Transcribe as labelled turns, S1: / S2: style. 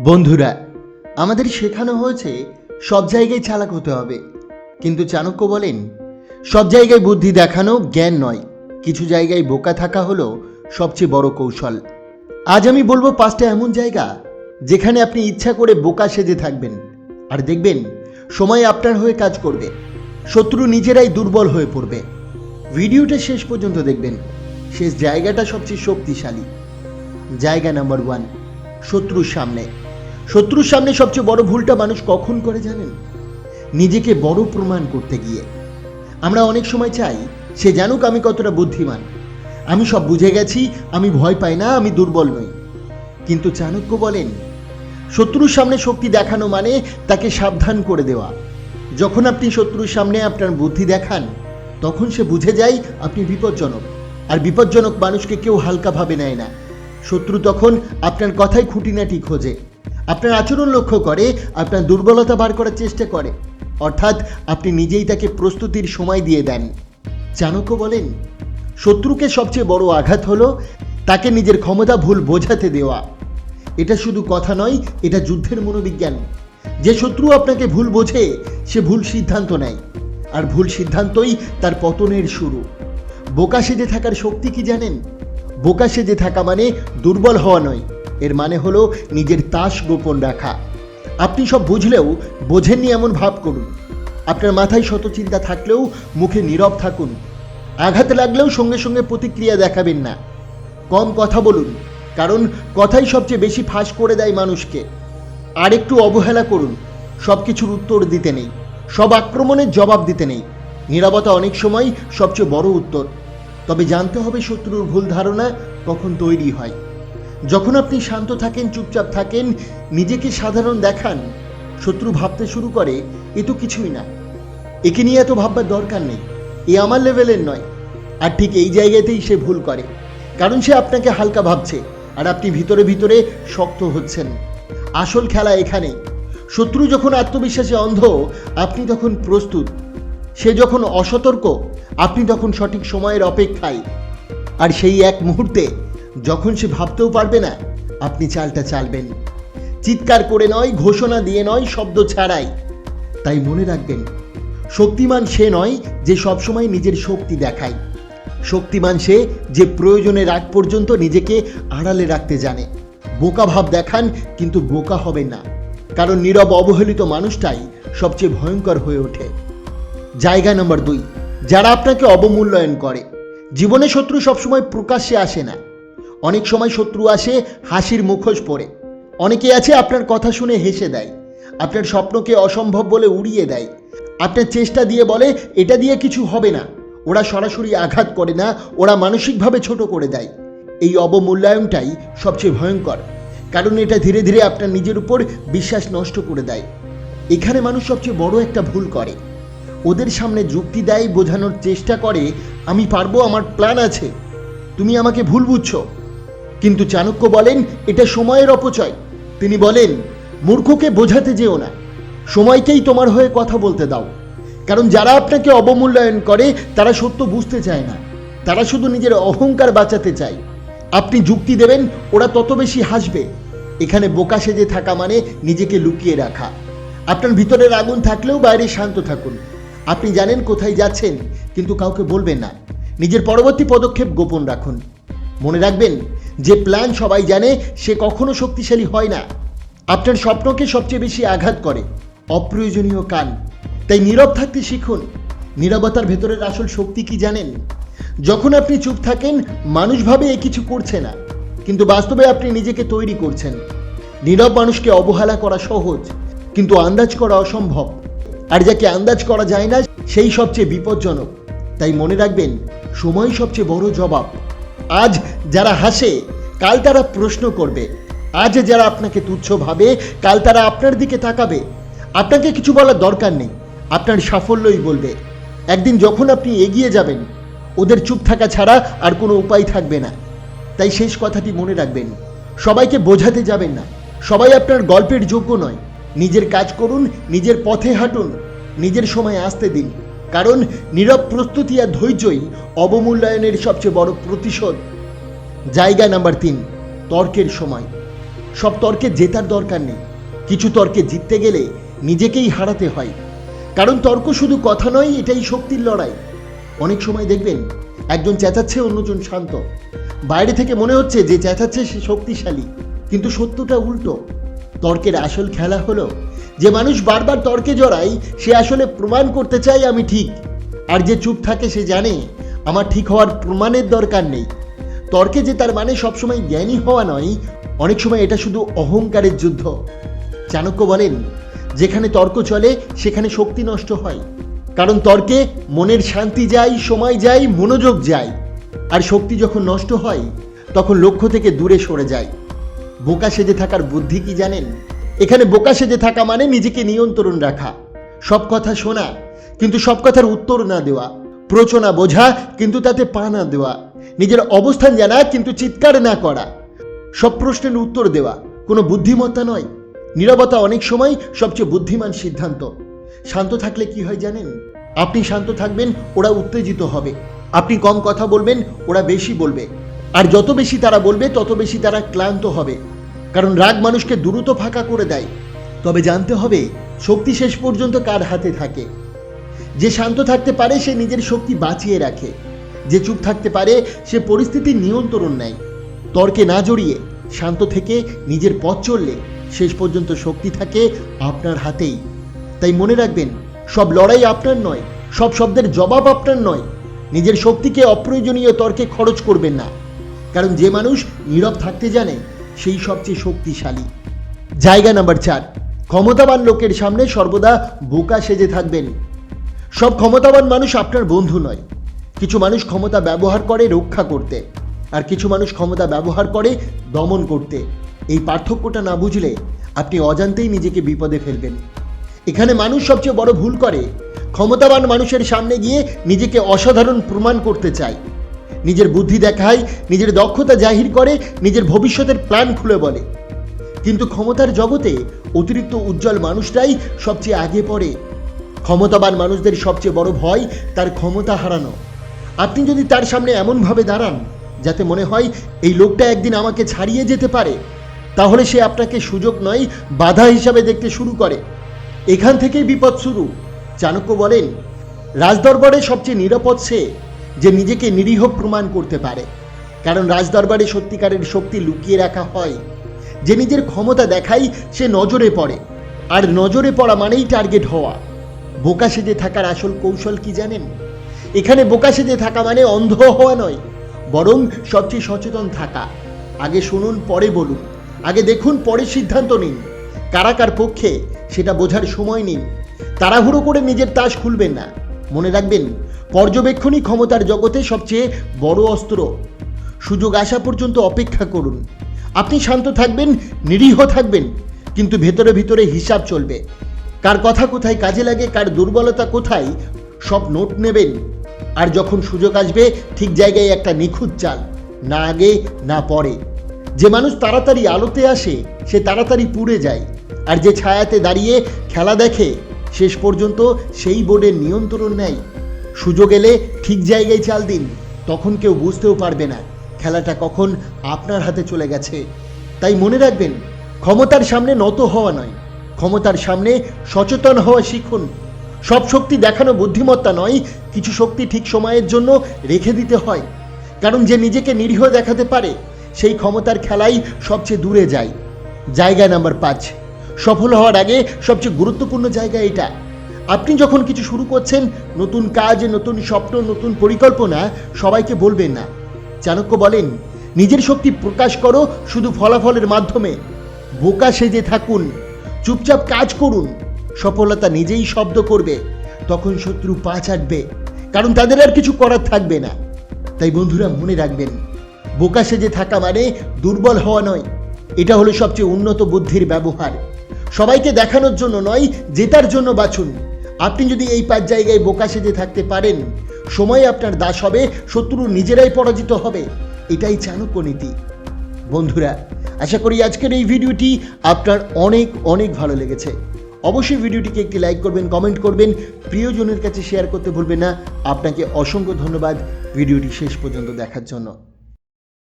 S1: বন্ধুরা, আমাদের শেখানো হয়েছে সব জায়গায় চালাক হতে হবে, কিন্তু চাণক্য বলেন সব জায়গায় বুদ্ধি দেখানো জ্ঞান নয়, কিছু জায়গায় বোকা থাকা হলো সবচেয়ে বড় কৌশল। আজ আমি বলবো 5টা এমন জায়গা যেখানে আপনি ইচ্ছা করে বোকা সেজে থাকবেন, আর দেখবেন সময় আপনার হয়ে কাজ করবে, শত্রু নিজেরাই দুর্বল হয়ে পড়বে। ভিডিওটা শেষ পর্যন্ত দেখবেন, শেষ জায়গাটা সবচেয়ে শক্তিশালী। জায়গা নাম্বার 1, শত্রুর সামনে। শত্রুর সামনে সবচেয়ে বড় ভুলটা মানুষ কখন করে জানেন? নিজেকে বড় প্রমাণ করতে গিয়ে। আমরা অনেক সময় চাই সে জানুক আমি কতটা বুদ্ধিমান, আমি সব বুঝে গেছি, আমি ভয় পাই না, আমি দুর্বল নই। কিন্তু চাণক্য বলেন শত্রুর সামনে শক্তি দেখানো মানে তাকে সাবধান করে দেওয়া। যখন আপনি শত্রুর সামনে আপনার বুদ্ধি দেখান, তখন সে বুঝে যায় আপনি বিপজ্জনক, আর বিপজ্জনক মানুষকে কেউ হালকাভাবে নেয় না। শত্রু তখন আপনার কথায় খুঁটিনাটি খোঁজে, আপনার আচরণ লক্ষ্য করে, আপনার দুর্বলতা বার করার চেষ্টা করে, অর্থাৎ আপনি নিজেই তাকে প্রস্তুতির সময় দিয়ে দেন। চাণক্য বলেন শত্রুকে সবচেয়ে বড় আঘাত হলো তাকে নিজের ক্ষমতা ভুল বোঝাতে দেওয়া। এটা শুধু কথা নয়, এটা যুদ্ধের মনোবিজ্ঞান। যে শত্রু আপনাকে ভুল বোঝে সে ভুল সিদ্ধান্ত নেয়, আর ভুল সিদ্ধান্তই তার পতনের শুরু। বোকা সেজে থাকার শক্তি কি জানেন? বোকা সেজে থাকা মানে দুর্বল হওয়া নয়, এর মানে হলো নিজের তাস গোপন রাখা। আপনি সব বুঝলেও বোঝেননি এমন ভাব করুন। আপনার মাথায় শত চিন্তা থাকলেও মুখে নীরব থাকুন। আঘাত লাগলেও সঙ্গে সঙ্গে প্রতিক্রিয়া দেখাবেন না। কম কথা বলুন, কারণ কথাই সবচেয়ে বেশি ফাঁস করে দেয় মানুষকে। আর একটু অবহেলা করুন, সব কিছুর উত্তর দিতে নেই, সব আক্রমণের জবাব দিতে নেই। নীরবতা অনেক সময় সবচেয়ে বড় উত্তর। তবে জানতে হবে শত্রুর ভুল ধারণা কখন তৈরি হয়। যখন আপনি শান্ত থাকেন, চুপচাপ থাকেন, নিজেকে সাধারণ দেখান, শত্রু ভাবতে শুরু করে এ তো কিছুই না, একে নিয়ে এত ভাববার দরকার নেই, এ আমার লেভেলের নয়। আর ঠিক এই জায়গাতেই সে ভুল করে, কারণ সে আপনাকে হালকা ভাবছে আর আপনি ভিতরে ভিতরে শক্ত হচ্ছেন। আসল খেলা এখানে। শত্রু যখন আত্মবিশ্বাসে অন্ধ, আপনি তখন প্রস্তুত। সে যখন অসতর্ক, আপনি তখন সঠিক সময়ের অপেক্ষায়। আর সেই এক মুহূর্তে যখন সে ভাবতেও পারবে না, আপনি চালটা চালবেন। চিৎকার করে নয়, ঘোষণা দিয়ে নয়, শব্দ ছাড়াই। তাই মনে রাখবেন, শক্তিমান সে নয় যে সবসময় নিজের শক্তি দেখায়। শক্তিমান সে যে প্রয়োজনের আগ পর্যন্ত নিজেকে আড়ালে রাখতে জানে। বোকা ভাব দেখান, কিন্তু বোকা হবে না, কারণ নীরব অবহেলিত মানুষটাই সবচেয়ে ভয়ঙ্কর হয়ে ওঠে। জায়গা নাম্বার 2, যারা আপনাকে অবমূল্যায়ন করে। জীবনে শত্রু সবসময় প্রকাশ্যে আসে না, অনেক সময় শত্রু আসে হাসির মুখোশ পরে। অনেকে আছে আপনার কথা শুনে হেসে দেয়, আপনার স্বপ্নকে অসম্ভব বলে উড়িয়ে দেয়, আপনার চেষ্টা দিয়ে বলে এটা দিয়ে কিছু হবে না। ওরা সরাসরি আঘাত করে না, ওরা মানসিকভাবে ছোট করে দেয়। এই অবমূল্যায়নটাই সবচেয়ে ভয়ঙ্কর, কারণ এটা ধীরে ধীরে আপনার নিজের উপর বিশ্বাস নষ্ট করে দেয়। এখানে মানুষ সবচেয়ে বড় একটা ভুল করে, ওদের সামনে যুক্তি দেয়, বোঝানোর চেষ্টা করে আমি পারবো, আমার প্ল্যান আছে, তুমি আমাকে ভুল বুঝছো। কিন্তু চাণক্য বলেন এটা সময়ের অপচয়। তিনি বলেন মূর্খকে বোঝাতে যেও না, সময়কেই তোমার হয়ে কথা বলতে দাও। কারণ যারা আপনাকে অবমূল্যায়ন করে তারা সত্য বুঝতে চায় না, তারা শুধু নিজের অহংকার বাঁচাতে চায়। আপনি যুক্তি দেবেন, ওরা তত বেশি হাসবে। এখানে বোকা সেজে থাকা মানে নিজেকে লুকিয়ে রাখা। আপনার ভিতরের আগুন থাকলেও বাইরে শান্ত থাকুন। আপনি জানেন কোথায় যাচ্ছেন, কিন্তু কাউকে বলবেন না। নিজের পরবর্তী পদক্ষেপ গোপন রাখুন। মনে রাখবেন, যে প্ল্যান সবাই জানে সে কখনো শক্তিশালী হয় না। আপনার স্বপ্নকে সবচেয়ে বেশি আঘাত করে অপ্রয়োজনীয় কান। তাই নীরব থাকতে শিখুন। নীরবতার ভেতরের আসল শক্তি কি জানেন? যখন আপনি চুপ থাকেন, মানুষ ভাবে এ কিছু করছে না, কিন্তু বাস্তবে আপনি নিজেকে তৈরি করছেন। নীরব মানুষকে অবহেলা করা সহজ, কিন্তু আন্দাজ করা অসম্ভব। আর যাকে আন্দাজ করা যায় না সেই সবচেয়ে বিপজ্জনক। তাই মনে রাখবেন, সময় সবচেয়ে বড় জবাব। আজ যারা হাসে, কাল তারা প্রশ্ন করবে। আজ যারা আপনাকে তুচ্ছ ভাবে, কাল তারা আপনার দিকে তাকাবে। আপনাকে কিছু বলার দরকার নেই, আপনার সাফল্যই বলবে। একদিন যখন আপনি এগিয়ে যাবেন, ওদের চুপ থাকা ছাড়া আর কোনো উপায় থাকবে না। তাই শেষ কথাটি মনে রাখবেন, সবাইকে বোঝাতে যাবেন না, সবাই আপনার গল্পের যোগ্য নয়। নিজের কাজ করুন, নিজের পথে হাঁটুন, নিজের সময় আসতে দিন। কারণ নীরব প্রস্তুতি আর ধৈর্যই অবমূল্যায়নের সবচেয়ে বড় প্রতিশোধ। জায়গা নাম্বার 3, তর্কের সময়। সব তর্কে জেতার দরকার নেই, কিছু তর্কে জিততে গেলে নিজেকেই হারাতে হয়। কারণ তর্ক শুধু কথা নয়, এটাই শক্তির লড়াই। অনেক সময় দেখবেন একজন চেঁচাচ্ছে, অন্যজন শান্ত। বাইরে থেকে মনে হচ্ছে যে চেঁচাচ্ছে সে শক্তিশালী, কিন্তু সত্যটা উল্টো। তর্কের আসল খেলা হলো যে মানুষ বারবার তর্কে জড়ায় সে আসলে প্রমাণ করতে চায় আমি ঠিক, আর যে চুপ থাকে সে জানে আমার ঠিক হওয়ার প্রমাণের দরকার নেই। তর্কে যে তার মানে সবসময় জ্ঞানী হওয়া নয়, অনেক সময় এটা শুধু অহংকারের যুদ্ধ। চাণক্য বলেন, যেখানে তর্ক চলে সেখানে শক্তি নষ্ট হয়। কারণ তর্কে মনের শান্তি যায়, সময় যায়, মনোযোগ যায়। আর শক্তি যখন নষ্ট হয় তখন লক্ষ্য থেকে দূরে সরে যায়। বোকা সেজে থাকার বুদ্ধি কি জানেন? এখানে বোকা সেজে থাকা মানে নিজেকে নিয়ন্ত্রণ রাখা, সব কথা শোনা কিন্তু সব কথার উত্তর না দেওয়া, প্রচনা বোঝা কিন্তু তাতে পা না দেওয়া, নিজের অবস্থান জানা কিন্তু চিৎকার না করা, সব প্রশ্নের উত্তর দেওয়া কোনো বুদ্ধিমত্তা নয়। নীরবতা অনেক সময় সবচেয়ে বুদ্ধিমান সিদ্ধান্ত। শান্ত থাকলে কি হয় জানেন? আপনি শান্ত থাকবেন, ওরা উত্তেজিত হবে। আপনি কম কথা বলবেন, ওরা বেশি বলবে। আর যত বেশি তারা বলবে তত বেশি তারা ক্লান্ত হবে। কারণ রাগ মানুষকে দ্রুত ফাঁকা করে দেয়। তবে জানতে হবে শক্তি শেষ পর্যন্ত কার হাতে থাকে। যে শান্ত থাকতে পারে সে নিজের শক্তি বাঁচিয়ে রাখে, যে চুপ থাকতে পারে সে পরিস্থিতির নিয়ন্ত্রণ নেয়। তর্কে না জড়িয়ে শান্ত থেকে নিজের পথ চললে শেষ পর্যন্ত শক্তি থাকে আপনার হাতেই। তাই মনে রাখবেন, সব লড়াই আপনার নয়, সব শব্দের জবাব আপনার নয়। নিজের শক্তিকে অপ্রয়োজনীয় তর্কে খরচ করবেন না, কারণ যে মানুষ নীরব থাকতে জানে সেই সবচেয়ে শক্তিশালী। জায়গা নাম্বার 4, ক্ষমতাবান লোকের সামনে সর্বদা বোকা সেজে থাকবেন। সব ক্ষমতাবান মানুষ আপনার বন্ধু নয়। কিছু মানুষ ক্ষমতা ব্যবহার করে রক্ষা করতে, আর কিছু মানুষ ক্ষমতা ব্যবহার করে দমন করতে। এই পার্থক্যটা না বুঝলে আপনি অজান্তেই নিজেকে বিপদে ফেলবেন। এখানে মানুষ সবচেয়ে বড় ভুল করে ক্ষমতাবান মানুষের সামনে গিয়ে নিজেকে অসাধারণ প্রমাণ করতে চায়, নিজের বুদ্ধি দেখায়, নিজের দক্ষতা জাহির করে, নিজের ভবিষ্যতের প্ল্যান খুলে বলে। কিন্তু ক্ষমতার জগতে অতিরিক্ত উজ্জ্বল মানুষরাই সবচেয়ে আগে পড়ে। ক্ষমতাবান মানুষদের সবচেয়ে বড় ভয় তার ক্ষমতা হারানো। আপনি যদি তার সামনে এমনভাবে দাঁড়ান যাতে মনে হয় এই লোকটা একদিন আমাকে ছাড়িয়ে যেতে পারে, তাহলে সে আপনাকে সুযোগ নয় বাধা হিসাবে দেখতে শুরু করে। এখান থেকেই বিপদ শুরু। চাণক্য বলেন, রাজদরবারে সবচেয়ে নিরাপদ সে যে নিজেকে নিরীহ প্রমাণ করতে পারে। কারণ রাজদরবারে সত্যিকারের শক্তি লুকিয়ে রাখা হয়। যে নিজের ক্ষমতা দেখায় সে নজরে পড়ে, আর নজরে পড়া মানেই টার্গেট হওয়া। বোকা সেজে থাকার আসল কৌশল কি জানেন? এখানে বোকা সেজে থাকা মানে অন্ধ হওয়া নয়, বরং সবচেয়ে সচেতন থাকা। আগে শুনুন, পরে বলুন। আগে দেখুন, পরে সিদ্ধান্ত নিন। কারা কার পক্ষে সেটা বোঝার সময় নিন। তাড়াহুড়ো করে নিজের তাস খুলবেন না। মনে রাখবেন, পর্যবেক্ষণই ক্ষমতার জগতে সবচেয়ে বড় অস্ত্র। সুযোগ আসা পর্যন্ত অপেক্ষা করুন। আপনি শান্ত থাকবেন, নিরীহ থাকবেন, কিন্তু ভেতরে ভিতরে হিসাব চলবে। কার কথা কোথায় কাজে লাগে, কার দুর্বলতা কোথায়, সব নোট নেবেন। আর যখন সুযোগ আসবে ঠিক জায়গায় একটা নিখুঁত চাল, না আগে না পরে। যে মানুষ তাড়াতাড়ি আলোতে আসে সে তাড়াতাড়ি পুড়ে যায়, আর যে ছায়াতে দাঁড়িয়ে খেলা দেখে শেষ পর্যন্ত সেই বোর্ডের নিয়ন্ত্রণ নেয়। সুযোগ এলে ঠিক জায়গায় চাল দিন, তখন কেউ বুঝতেও পারবে না খেলাটা কখন আপনার হাতে চলে গেছে। তাই মনে রাখবেন, ক্ষমতার সামনে নত হওয়া নয়, ক্ষমতার সামনে সচেতন হওয়া শিখুন। সব শক্তি দেখানো বুদ্ধিমত্তা নয়, কিছু শক্তি ঠিক সময়ের জন্য রেখে দিতে হয়। কারণ যে নিজেকে নিরীহ দেখাতে পারে সেই ক্ষমতার খেলাই সবচেয়ে দূরে যায়। জায়গা নাম্বার 5, সফল হওয়ার আগে সবচেয়ে গুরুত্বপূর্ণ জায়গা এটা। আপনি যখন কিছু শুরু করছেন, নতুন কাজ, নতুন স্বপ্ন, নতুন পরিকল্পনা, সবাইকে বলবেন না। চাণক্য বলেন, নিজের শক্তি প্রকাশ করো শুধু ফলাফলের মাধ্যমে। বোকা সেজে থাকুন, চুপচাপ কাজ করুন। সফলতা নিজেই শব্দ করবে, তখন শত্রু পা চাটবে, কারণ তাদের আর কিছু করার থাকবে না। তাই বন্ধুরা, মনে রাখবেন, বোকা সেজে থাকা মানে দুর্বল হওয়া নয়, এটা হলো সবচেয়ে উন্নত বুদ্ধির ব্যবহার। সবাইকে দেখানোর জন্য নয়, জেতার জন্য বাঁচুন। আপনি যদি এই 5 জায়গায় বোকা সেজে থাকতে পারেন, সময় আপনার দাস হবে, শত্রু নিজেরাই পরাজিত হবে। এটাই চাণক্য নীতি। বন্ধুরা, আশা করি আজকের এই ভিডিওটি আপনার অনেক অনেক ভালো লেগেছে। অবশ্যই ভিডিওটিকে একটি লাইক করবেন, কমেন্ট করবেন, প্রিয়জনের কাছে শেয়ার করতে ভুলবেন না। আপনাকে অসংখ্য ধন্যবাদ ভিডিওটি শেষ পর্যন্ত দেখার জন্য।